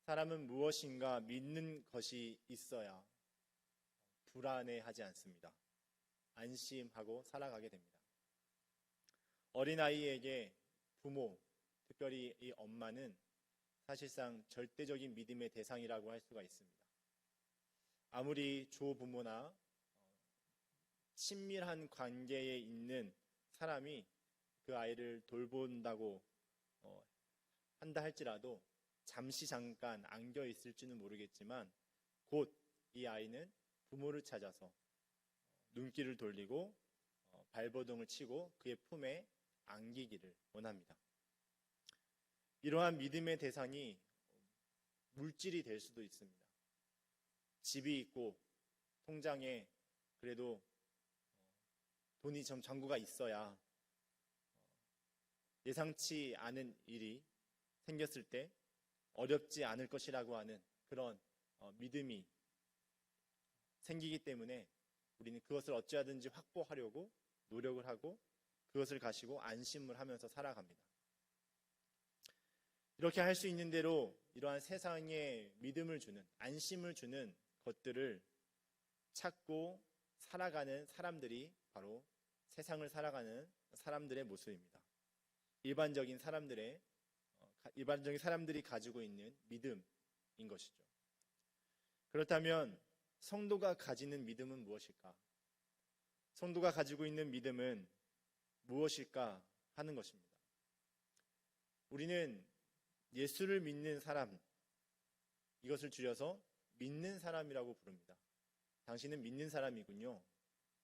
사람은 무엇인가 믿는 것이 있어야 불안해하지 않습니다. 안심하고 살아가게 됩니다. 어린아이에게 부모, 특별히 이 엄마는 사실상 절대적인 믿음의 대상이라고 할 수가 있습니다. 아무리 조부모나 친밀한 관계에 있는 사람이 그 아이를 돌본다고 한다 할지라도 잠시 잠깐 안겨 있을지는 모르겠지만 곧 이 아이는 부모를 찾아서 눈길을 돌리고 발버둥을 치고 그의 품에 안기기를 원합니다. 이러한 믿음의 대상이 물질이 될 수도 있습니다. 집이 있고 통장에 그래도 돈이 좀 잔고가 있어야 예상치 않은 일이 생겼을 때 어렵지 않을 것이라고 하는 그런 믿음이 생기기 때문에 우리는 그것을 어찌하든지 확보하려고 노력을 하고 그것을 가지고 안심을 하면서 살아갑니다. 이렇게 할 수 있는 대로 이러한 세상에 믿음을 주는, 안심을 주는 것들을 찾고 살아가는 사람들이 바로 세상을 살아가는 사람들의 모습입니다. 일반적인 사람들이 가지고 있는 믿음인 것이죠. 그렇다면 성도가 가지는 믿음은 무엇일까? 성도가 가지고 있는 믿음은 무엇일까 하는 것입니다. 우리는 예수를 믿는 사람, 이것을 줄여서 믿는 사람이라고 부릅니다. 당신은 믿는 사람이군요.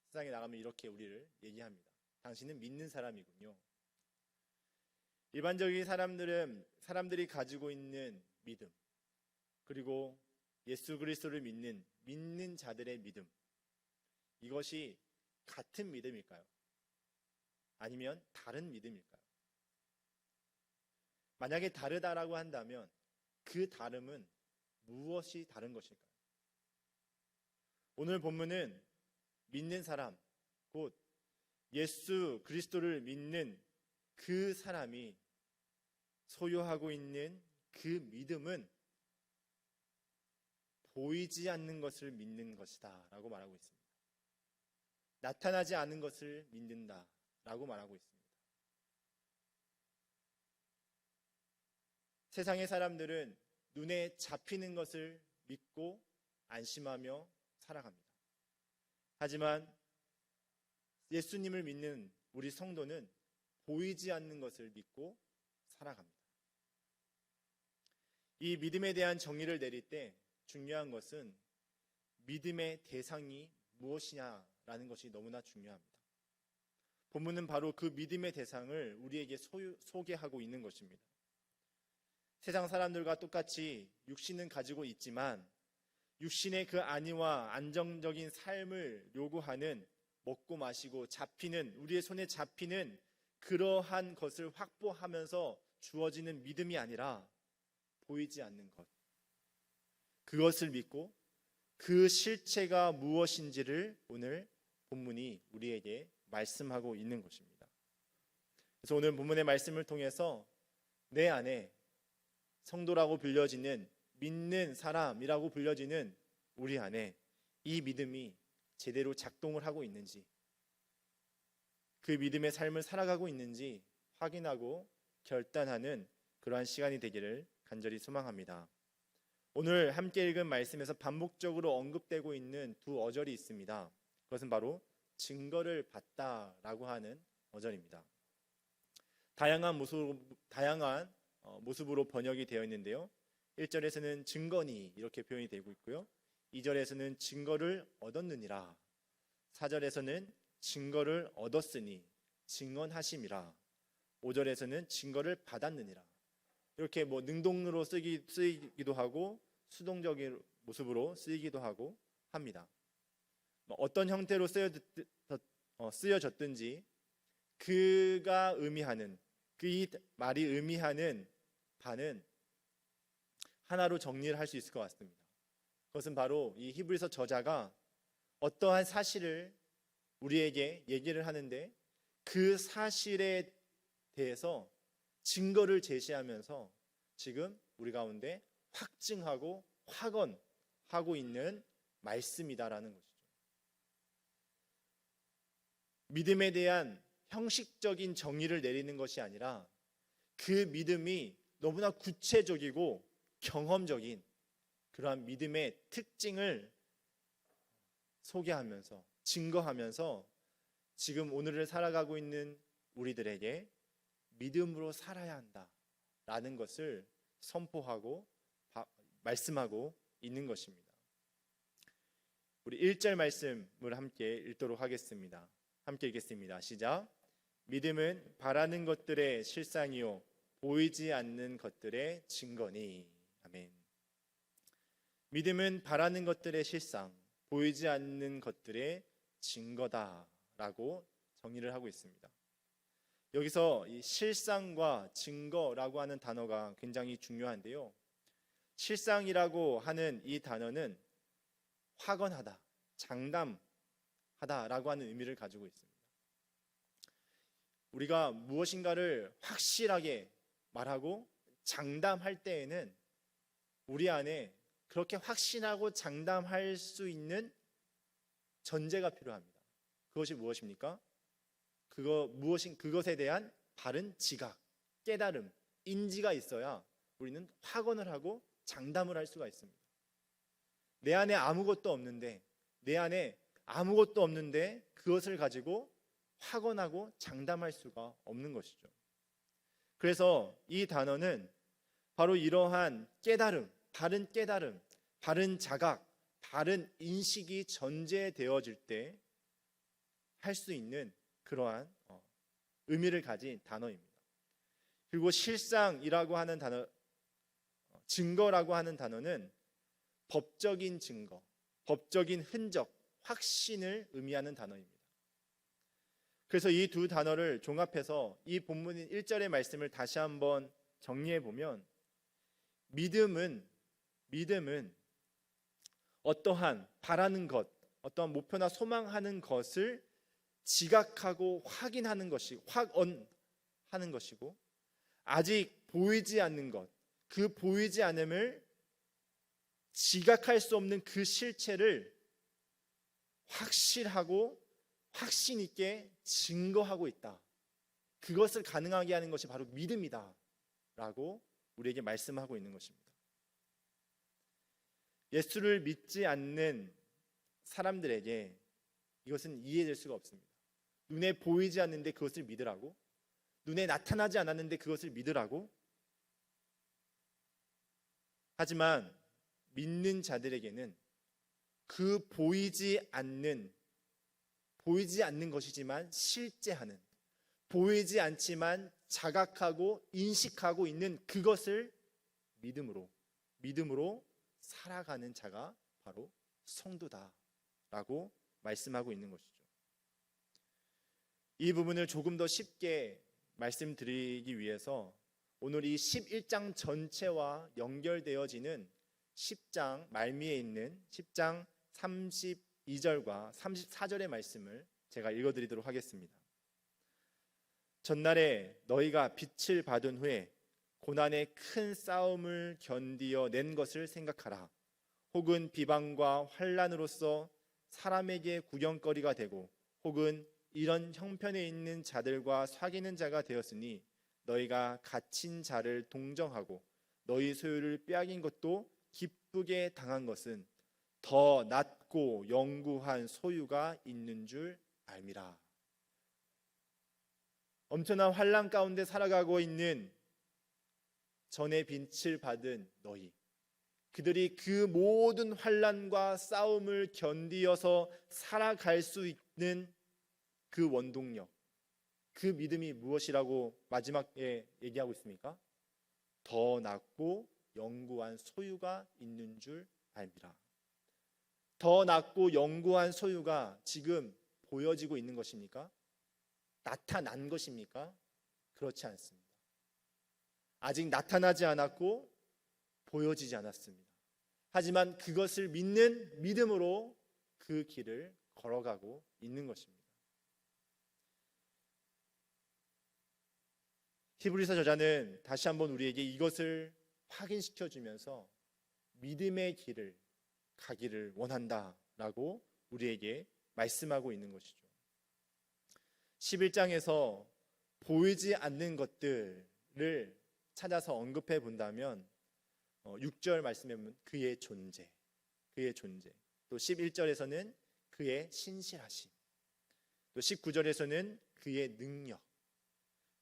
세상에 나가면 이렇게 우리를 얘기합니다. 당신은 믿는 사람이군요. 일반적인 사람들이 가지고 있는 믿음, 그리고 예수 그리스도를 믿는 자들의 믿음, 이것이 같은 믿음일까요? 아니면 다른 믿음일까요? 만약에 다르다라고 한다면 그 다름은 무엇이 다른 것일까요? 오늘 본문은 믿는 사람, 곧 예수 그리스도를 믿는 그 사람이 소유하고 있는 그 믿음은 보이지 않는 것을 믿는 것이다 라고 말하고 있습니다. 나타나지 않은 것을 믿는다 라고 말하고 있습니다. 세상의 사람들은 눈에 잡히는 것을 믿고 안심하며 살아갑니다. 하지만 예수님을 믿는 우리 성도는 보이지 않는 것을 믿고 살아갑니다. 이 믿음에 대한 정의를 내릴 때 중요한 것은 믿음의 대상이 무엇이냐라는 것이 너무나 중요합니다. 본문은 바로 그 믿음의 대상을 우리에게 소개하고 있는 것입니다. 세상 사람들과 똑같이 육신은 가지고 있지만 육신의 그 안위와 안정적인 삶을 요구하는 먹고 마시고 잡히는 우리의 손에 잡히는 그러한 것을 확보하면서 주어지는 믿음이 아니라 보이지 않는 것, 그것을 믿고 그 실체가 무엇인지를 오늘 본문이 우리에게 말씀하고 있는 것입니다. 그래서 오늘 본문의 말씀을 통해서 내 안에 성도라고 불려지는 믿는 사람이라고 불려지는 우리 안에 이 믿음이 제대로 작동을 하고 있는지, 그 믿음의 삶을 살아가고 있는지 확인하고 결단하는 그러한 시간이 되기를 간절히 소망합니다. 오늘 함께 읽은 말씀에서 반복적으로 언급되고 있는 두 어절이 있습니다. 그것은 바로 증거를 받다라고 하는 어절입니다. 다양한 모습으로 번역이 되어 있는데요. 1절에서는 증거니 이렇게 표현이 되고 있고요. 2절에서는 증거를 얻었느니라, 4절에서는 증거를 얻었으니 증언하심이라, 5절에서는 증거를 받았느니라. 이렇게 능동으로 쓰이기도 하고 수동적인 모습으로 쓰이기도 하고 합니다. 어떤 형태로 쓰여졌든지 그가 의미하는, 이 말이 의미하는 바는 하나로 정리를 할 수 있을 것 같습니다. 그것은 바로 이 히브리서 저자가 어떠한 사실을 우리에게 얘기를 하는데 그 사실에 대해서 증거를 제시하면서 지금 우리 가운데 확증하고 확언하고 있는 말씀이다라는 것이죠. 믿음에 대한 형식적인 정의를 내리는 것이 아니라 그 믿음이 너무나 구체적이고 경험적인 그러한 믿음의 특징을 소개하면서 증거하면서 지금 오늘을 살아가고 있는 우리들에게 믿음으로 살아야 한다라는 것을 선포하고 말씀하고 있는 것입니다. 우리 1절 말씀을 함께 읽도록 하겠습니다. 함께 읽겠습니다. 시작. 믿음은 바라는 것들의 실상이요 보이지 않는 것들의 증거니. 아멘. 믿음은 바라는 것들의 실상, 보이지 않는 것들의 증거다라고 정의를 하고 있습니다. 여기서 이 실상과 증거라고 하는 단어가 굉장히 중요한데요. 실상이라고 하는 이 단어는 확언하다, 장담하다라고 하는 의미를 가지고 있습니다. 우리가 무엇인가를 확실하게 말하고 장담할 때에는 우리 안에 그렇게 확신하고 장담할 수 있는 전제가 필요합니다. 그것이 무엇입니까? 그것에 대한 바른 지각, 깨달음, 인지가 있어야 우리는 확언을 하고 장담을 할 수가 있습니다. 내 안에 아무것도 없는데 그것을 가지고 확언하고 장담할 수가 없는 것이죠. 그래서 이 단어는 바로 이러한 깨달음, 바른 자각, 바른 인식이 전제되어질 때 할 수 있는 그러한 의미를 가진 단어입니다. 그리고 실상이라고 하는 단어, 증거라고 하는 단어는 법적인 증거, 법적인 흔적, 확신을 의미하는 단어입니다. 그래서 이 두 단어를 종합해서 이 본문인 1절의 말씀을 다시 한번 정리해 보면 믿음은 어떠한 바라는 것, 어떠한 목표나 소망하는 것을 지각하고 확언하는 것이고 아직 보이지 않는 것, 그 보이지 않음을 지각할 수 없는 그 실체를 확실하고 확신 있게 증거하고 있다. 그것을 가능하게 하는 것이 바로 믿음이다 라고 우리에게 말씀하고 있는 것입니다. 예수를 믿지 않는 사람들에게 이것은 이해될 수가 없습니다. 눈에 보이지 않는데 그것을 믿으라고? 눈에 나타나지 않았는데 그것을 믿으라고? 하지만 믿는 자들에게는 그 보이지 않는 것이지만 실제하는, 보이지 않지만 자각하고 인식하고 있는 그것을 믿음으로 살아가는 자가 바로 성도다라고 말씀하고 있는 것이죠. 이 부분을 조금 더 쉽게 말씀드리기 위해서 오늘 이 11장 전체와 연결되어지는 10장 말미에 있는 10장 32절과 34절의 말씀을 제가 읽어드리도록 하겠습니다. 전날에 너희가 빛을 받은 후에 고난의 큰 싸움을 견디어 낸 것을 생각하라. 혹은 비방과 환난으로서 사람에게 구경거리가 되고 혹은 이런 형편에 있는 자들과 사귀는 자가 되었으니 너희가 갇힌 자를 동정하고 너희 소유를 빼앗긴 것도 기쁘게 당한 것은 더 낮고 영구한 소유가 있는 줄 알미라. 엄청난 환난 가운데 살아가고 있는 전에 빛을 받은 너희, 그들이 그 모든 환난과 싸움을 견디어서 살아갈 수 있는 그 원동력, 그 믿음이 무엇이라고 마지막에 얘기하고 있습니까? 더 낮고 영구한 소유가 있는 줄 알미라. 더 낮고 영구한 소유가 지금 보여지고 있는 것입니까? 나타난 것입니까? 그렇지 않습니다. 아직 나타나지 않았고 보여지지 않았습니다. 하지만 그것을 믿는 믿음으로 그 길을 걸어가고 있는 것입니다. 히브리서 저자는 다시 한번 우리에게 이것을 확인시켜 주면서 믿음의 길을 가기를 원한다라고 우리에게 말씀하고 있는 것이죠. 11장에서 보이지 않는 것들을 찾아서 언급해 본다면 6절 말씀에 보면 그의 존재, 또 11절에서는 그의 신실하심, 또 19절에서는 그의 능력,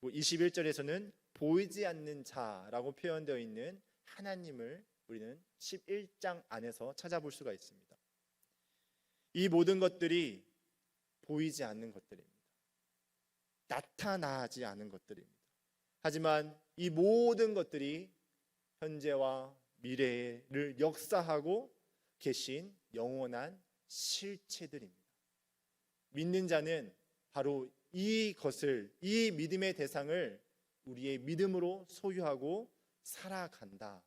21절에서는 보이지 않는 자라고 표현되어 있는 하나님을 우리는 11장 안에서 찾아볼 수가 있습니다. 이 모든 것들이 보이지 않는 것들입니다. 나타나지 않은 것들입니다. 하지만 이 모든 것들이 현재와 미래를 역사하고 계신 영원한 실체들입니다. 믿는 자는 바로 이것을, 이 믿음의 대상을 우리의 믿음으로 소유하고 살아간다.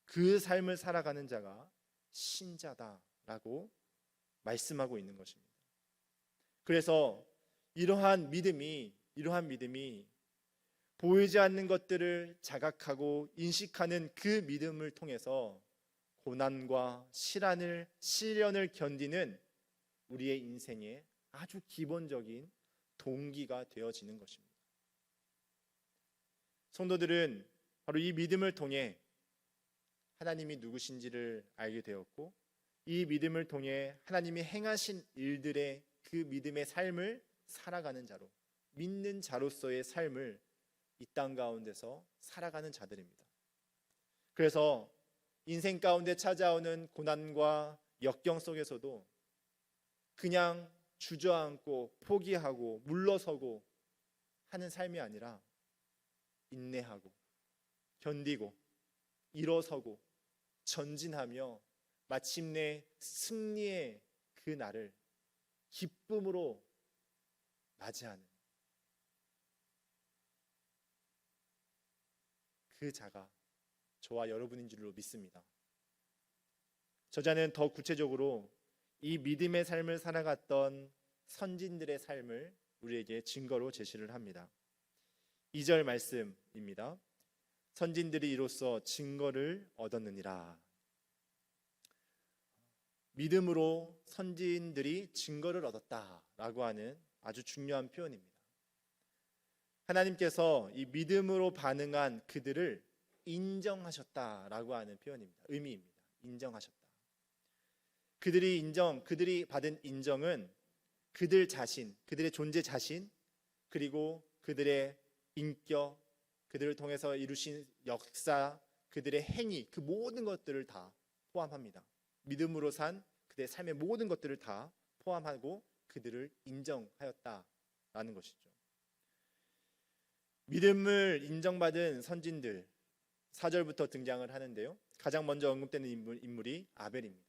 그 삶을 살아가는 자가 신자다라고 말씀하고 있는 것입니다. 그래서 이러한 믿음이 보이지 않는 것들을 자각하고 인식하는 그 믿음을 통해서 고난과 시련을 견디는 우리의 인생의 아주 기본적인 동기가 되어지는 것입니다. 성도들은 바로 이 믿음을 통해 하나님이 누구신지를 알게 되었고, 이 믿음을 통해 하나님이 행하신 일들의 그 믿음의 삶을 살아가는 자로, 믿는 자로서의 삶을 이 땅 가운데서 살아가는 자들입니다. 그래서 인생 가운데 찾아오는 고난과 역경 속에서도 그냥 주저앉고 포기하고 물러서고 하는 삶이 아니라 인내하고 견디고 일어서고 전진하며 마침내 승리의 그 날을 기쁨으로 맞이하는 그 자가 저와 여러분인 줄로 믿습니다. 저자는 더 구체적으로 이 믿음의 삶을 살아갔던 선진들의 삶을 우리에게 증거로 제시를 합니다. 2절 말씀입니다. 선진들이 이로써 증거를 얻었느니라. 믿음으로 선진들이 증거를 얻었다라고 하는 아주 중요한 표현입니다. 하나님께서 이 믿음으로 반응한 그들을 인정하셨다라고 하는 표현입니다. 의미입니다. 인정하셨다. 그들이 받은 인정은 그들 자신, 그들의 존재 자신, 그리고 그들의 인격, 그들을 통해서 이루신 역사, 그들의 행위, 그 모든 것들을 다 포함합니다. 믿음으로 산 그들의 삶의 모든 것들을 다 포함하고 그들을 인정하였다라는 것이죠. 믿음을 인정받은 선진들 4절부터 등장을 하는데요. 가장 먼저 언급되는 인물이 아벨입니다.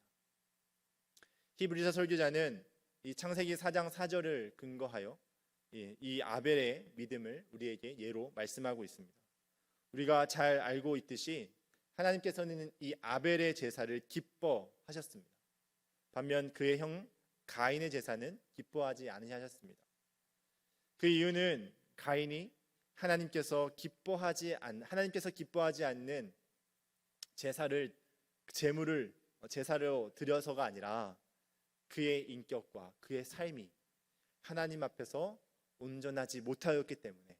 히브리서 설교자는 이 창세기 4장 4절을 근거하여 이 아벨의 믿음을 우리에게 예로 말씀하고 있습니다. 우리가 잘 알고 있듯이 하나님께서는 이 아벨의 제사를 기뻐하셨습니다. 반면 그의 형 가인의 제사는 기뻐하지 않으셨습니다. 그 이유는 가인이 하나님께서 기뻐하지 않는 제사로 드려서가 아니라 그의 인격과 그의 삶이 하나님 앞에서 온전하지 못하였기 때문에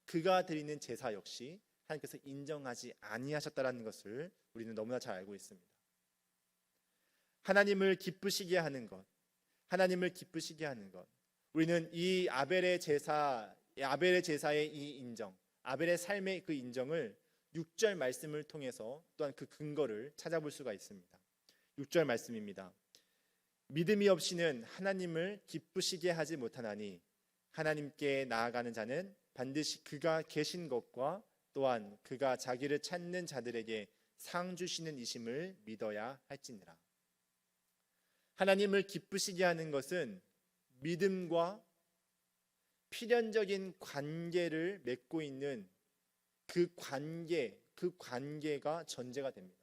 그가 드리는 제사 역시 하나님께서 인정하지 아니하셨다라는 것을 우리는 너무나 잘 알고 있습니다. 하나님을 기쁘시게 하는 것, 우리는 이 아벨의 제사의 이 인정, 아벨의 삶의 그 인정을 6절 말씀을 통해서 또한 그 근거를 찾아볼 수가 있습니다. 6절 말씀입니다. 믿음이 없이는 하나님을 기쁘시게 하지 못하나니 하나님께 나아가는 자는 반드시 그가 계신 것과 또한 그가 자기를 찾는 자들에게 상 주시는 이심을 믿어야 할지니라. 하나님을 기쁘시게 하는 것은 믿음과 필연적인 관계를 맺고 있는 그 관계가 전제가 됩니다.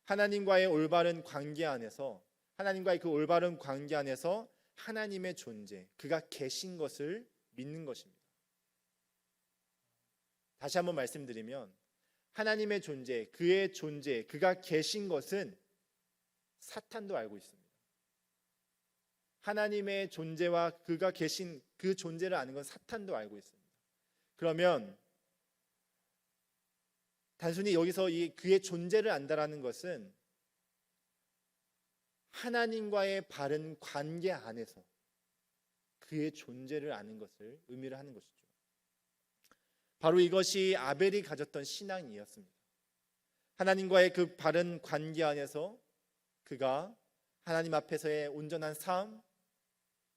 하나님과의 올바른 관계 안에서 하나님의 존재, 그가 계신 것을 믿는 것입니다. 다시 한번 말씀드리면 하나님의 존재, 그의 존재, 그가 계신 것은 사탄도 알고 있습니다. 하나님의 존재와 그가 계신 그 존재를 아는 건 사탄도 알고 있습니다. 그러면 단순히 여기서 이 그의 존재를 안다라는 것은 하나님과의 바른 관계 안에서 그의 존재를 아는 것을 의미를 하는 것이죠. 바로 이것이 아벨이 가졌던 신앙이었습니다. 하나님과의 그 바른 관계 안에서 그가 하나님 앞에서의 온전한 삶,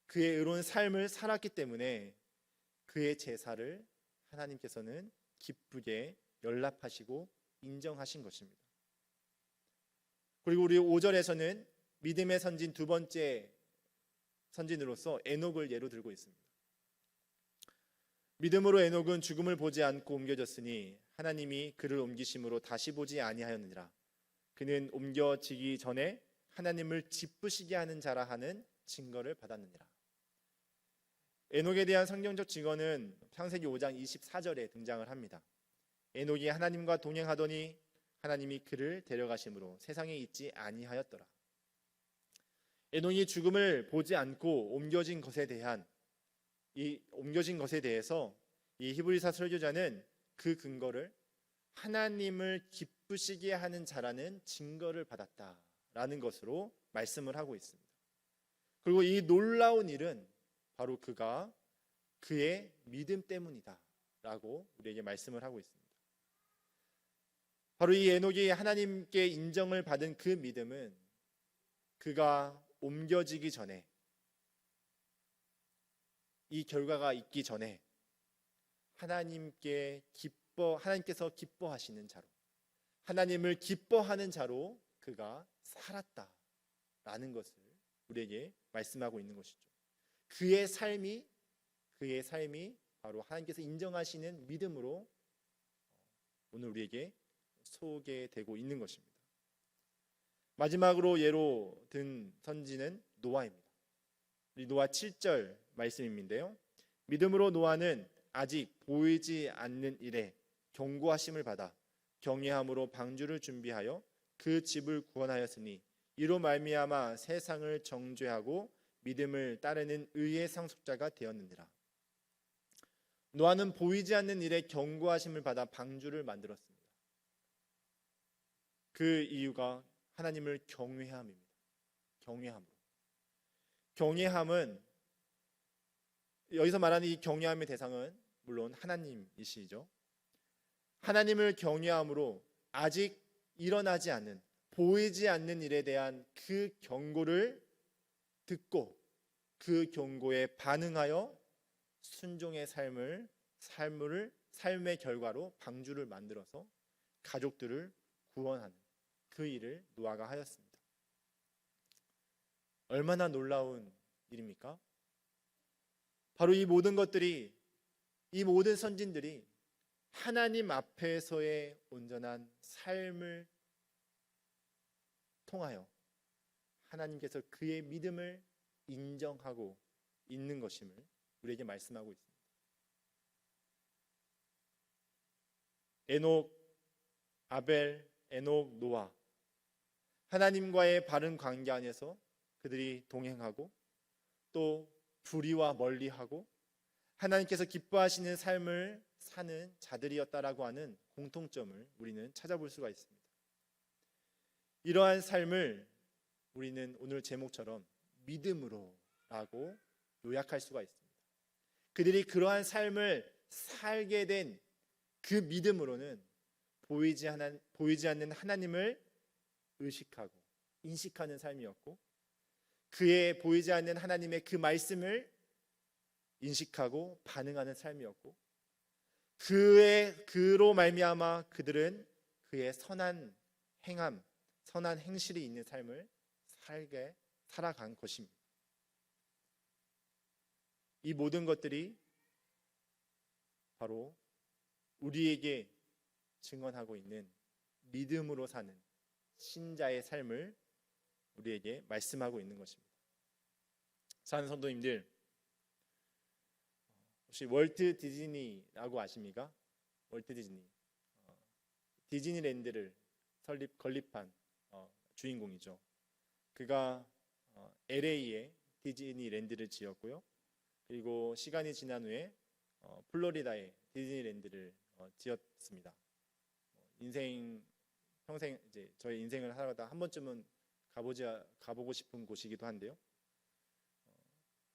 그의 의로운 삶을 살았기 때문에 그의 제사를 하나님께서는 기쁘게 연락하시고 인정하신 것입니다. 그리고 우리 5절에서는 믿음의 선진 두 번째 선진으로서 에녹을 예로 들고 있습니다. 믿음으로 에녹은 죽음을 보지 않고 옮겨졌으니 하나님이 그를 옮기심으로 다시 보지 아니하였느니라. 그는 옮겨지기 전에 하나님을 기쁘시게 하는 자라 하는 증거를 받았느니라. 에녹에 대한 성경적 증거는 창세기 5장 24절에 등장을 합니다. 에녹이 하나님과 동행하더니 하나님이 그를 데려가심으로 세상에 있지 아니하였더라. 에녹이 죽음을 보지 않고 옮겨진 것에 대해서 이 히브리서 설교자는 그 근거를 하나님을 기쁘시게 하는 자라는 증거를 받았다라는 것으로 말씀을 하고 있습니다. 그리고 이 놀라운 일은 바로 그가 그의 믿음 때문이다라고 우리에게 말씀을 하고 있습니다. 바로 이 에녹이 하나님께 인정을 받은 그 믿음은 그가 옮겨지기 전에, 이 결과가 있기 전에 하나님께서 기뻐하시는 자로, 하나님을 기뻐하는 자로 그가 살았다라는 것을 우리에게 말씀하고 있는 것이죠. 그의 삶이 바로 하나님께서 인정하시는 믿음으로 오늘 우리에게 소개되고 있는 것입니다. 마지막으로 예로 든 선지는 노아입니다. 노아 7절 말씀인데요. 믿음으로 노아는 아직 보이지 않는 일에 경고하심을 받아 경외함으로 방주를 준비하여 그 집을 구원하였으니 이로 말미암아 세상을 정죄하고 믿음을 따르는 의의 상속자가 되었느니라. 노아는 보이지 않는 일에 경고하심을 받아 방주를 만들었습니다. 그 이유가 하나님을 경외함입니다. 경외함은 여기서 말하는 이 경외함의 대상은 물론 하나님이시죠. 하나님을 경외함으로 아직 일어나지 않는, 보이지 않는 일에 대한 그 경고를 듣고 그 경고에 반응하여 순종의 삶의 결과로 방주를 만들어서 가족들을 구원하는 그 일을 노아가 하였습니다. 얼마나 놀라운 일입니까? 바로 이 모든 것들이, 이 모든 선진들이 하나님 앞에서의 온전한 삶을 통하여 하나님께서 그의 믿음을 인정하고 있는 것임을 우리에게 말씀하고 있습니다. 에녹, 아벨, 에녹, 노아, 하나님과의 바른 관계 안에서 그들이 동행하고 또 불의와 멀리하고 하나님께서 기뻐하시는 삶을 사는 자들이었다라고 하는 공통점을 우리는 찾아볼 수가 있습니다. 이러한 삶을 우리는 오늘 제목처럼 믿음으로라고 요약할 수가 있습니다. 그들이 그러한 삶을 살게 된 그 믿음으로는 보이지 않는 하나님을 의식하고 인식하는 삶이었고, 그의 보이지 않는 하나님의 그 말씀을 인식하고 반응하는 삶이었고, 그로 말미암아 그들은 그의 선한 행함, 선한 행실이 있는 삶을 살아간 것입니다. 이 모든 것들이 바로 우리에게 증언하고 있는 믿음으로 사는 신자의 삶을 우리에게 말씀하고 있는 것입니다. 사랑하는 성도님들, 혹시 월트 디즈니라고 아십니까? 월트 디즈니, 디즈니랜드를 건립한 주인공이죠. 그가 LA에 디즈니랜드를 지었고요. 그리고 시간이 지난 후에 플로리다에 디즈니랜드를 지었습니다. 평생 이제 저의 인생을 살아가다 한 번쯤은 가보고 싶은 곳이기도 한데요.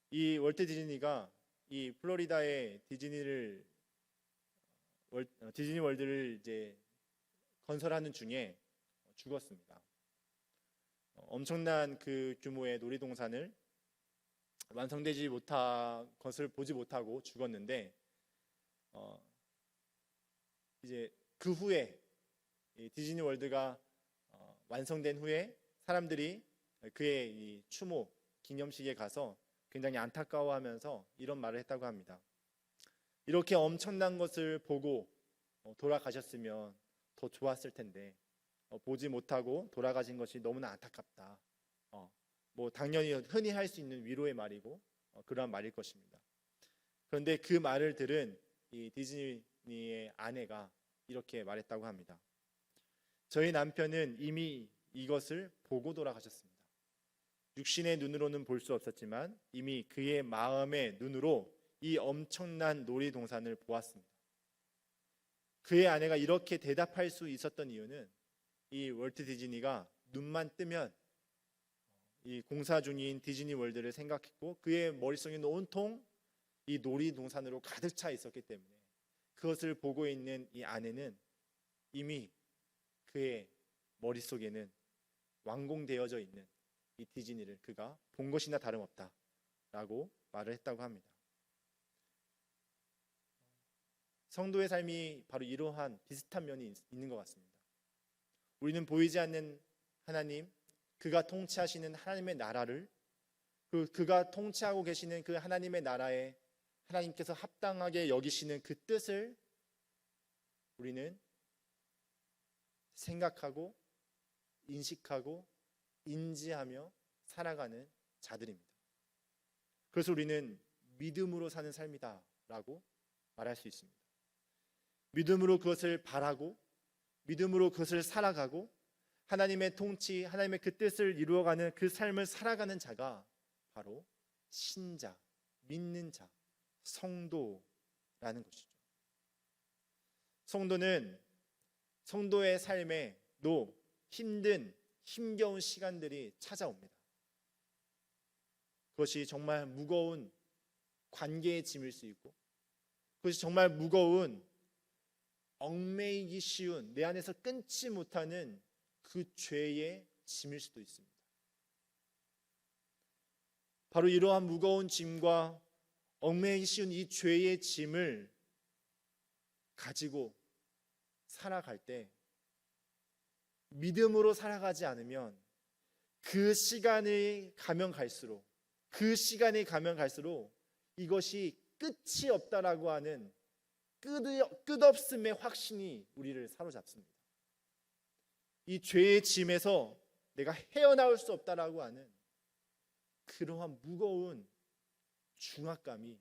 이 월트 디즈니가 이 플로리다의 디즈니 월드를 이제 건설하는 중에 죽었습니다. 엄청난 그 규모의 놀이동산을 완성되지 못한 것을 보지 못하고 죽었는데, 이제 그 후에 디즈니 월드가 완성된 후에 사람들이 그의 이 추모 기념식에 가서 굉장히 안타까워하면서 이런 말을 했다고 합니다. 이렇게 엄청난 것을 보고 돌아가셨으면 더 좋았을 텐데 보지 못하고 돌아가신 것이 너무나 안타깝다. 뭐 당연히 흔히 할 수 있는 위로의 말이고 그러한 말일 것입니다. 그런데 그 말을 들은 이 디즈니의 아내가 이렇게 말했다고 합니다. 저희 남편은 이미 이것을 보고 돌아가셨습니다. 육신의 눈으로는 볼 수 없었지만 이미 그의 마음의 눈으로 이 엄청난 놀이동산을 보았습니다. 그의 아내가 이렇게 대답할 수 있었던 이유는 이 월트 디즈니가 눈만 뜨면 이 공사 중인 디즈니 월드를 생각했고 그의 머릿속에는 온통 이 놀이동산으로 가득 차 있었기 때문에 그것을 보고 있는 이 아내는 이미 그의 머릿속에는 완공되어져 있는 이 디즈니를 그가 본 것이나 다름없다라고 말을 했다고 합니다. 성도의 삶이 바로 이러한 비슷한 면이 있는 것 같습니다. 우리는 보이지 않는 하나님, 그가 통치하시는 하나님의 나라를, 그가 통치하고 계시는 그 하나님의 나라에 하나님께서 합당하게 여기시는 그 뜻을 우리는 생각하고 인식하고 인지하며 살아가는 자들입니다. 그래서 우리는 믿음으로 사는 삶이다라고 말할 수 있습니다. 믿음으로 그것을 바라고 믿음으로 그것을 살아가고 하나님의 통치, 하나님의 그 뜻을 이루어가는 그 삶을 살아가는 자가 바로 신자, 믿는 자, 성도라는 것이죠. 성도는 성도의 삶에도 힘겨운 시간들이 찾아옵니다. 그것이 정말 무거운 관계의 짐일 수 있고 그것이 정말 무거운 얽매이기 쉬운 내 안에서 끊지 못하는 그 죄의 짐일 수도 있습니다. 바로 이러한 무거운 짐과 얽매이기 쉬운 이 죄의 짐을 가지고 살아갈 때 믿음으로 살아가지 않으면 그 시간이 가면 갈수록 이것이 끝이 없다라고 하는 끝없음의 확신이 우리를 사로잡습니다. 이 죄의 짐에서 내가 헤어나올 수 없다라고 하는 그러한 무거운 중압감이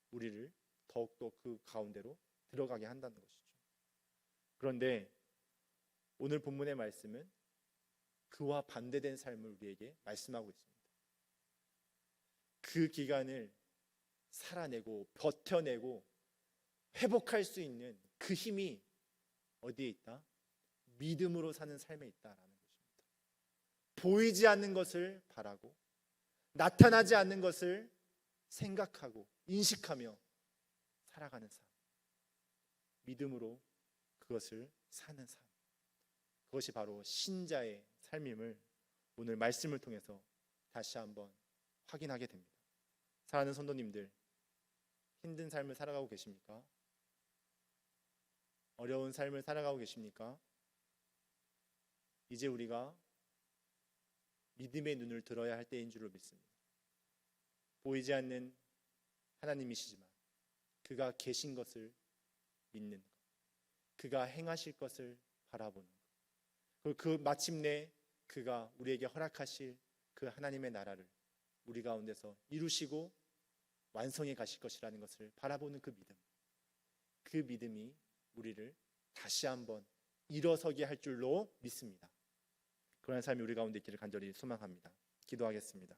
우리를 더욱더 그 가운데로 들어가게 한다는 것이죠. 그런데 오늘 본문의 말씀은 그와 반대된 삶을 우리에게 말씀하고 있습니다. 그 기간을 살아내고 버텨내고 회복할 수 있는 그 힘이 어디에 있다? 믿음으로 사는 삶에 있다라는 것입니다. 보이지 않는 것을 바라고 나타나지 않는 것을 생각하고 인식하며 살아가는 삶, 믿음으로 그것을 사는 삶, 그것이 바로 신자의 삶임을 오늘 말씀을 통해서 다시 한번 확인하게 됩니다. 사랑하는 성도님들, 힘든 삶을 살아가고 계십니까? 어려운 삶을 살아가고 계십니까? 이제 우리가 믿음의 눈을 들어야 할 때인 줄로 믿습니다. 보이지 않는 하나님이시지만 그가 계신 것을 믿는 것, 그가 행하실 것을 바라보는 것, 그리고 그 마침내 그가 우리에게 허락하실 그 하나님의 나라를 우리 가운데서 이루시고 완성해 가실 것이라는 것을 바라보는 그 믿음, 그 믿음이 우리를 다시 한번 일어서게 할 줄로 믿습니다. 그러한 삶이 우리 가운데 있기를 간절히 소망합니다. 기도하겠습니다.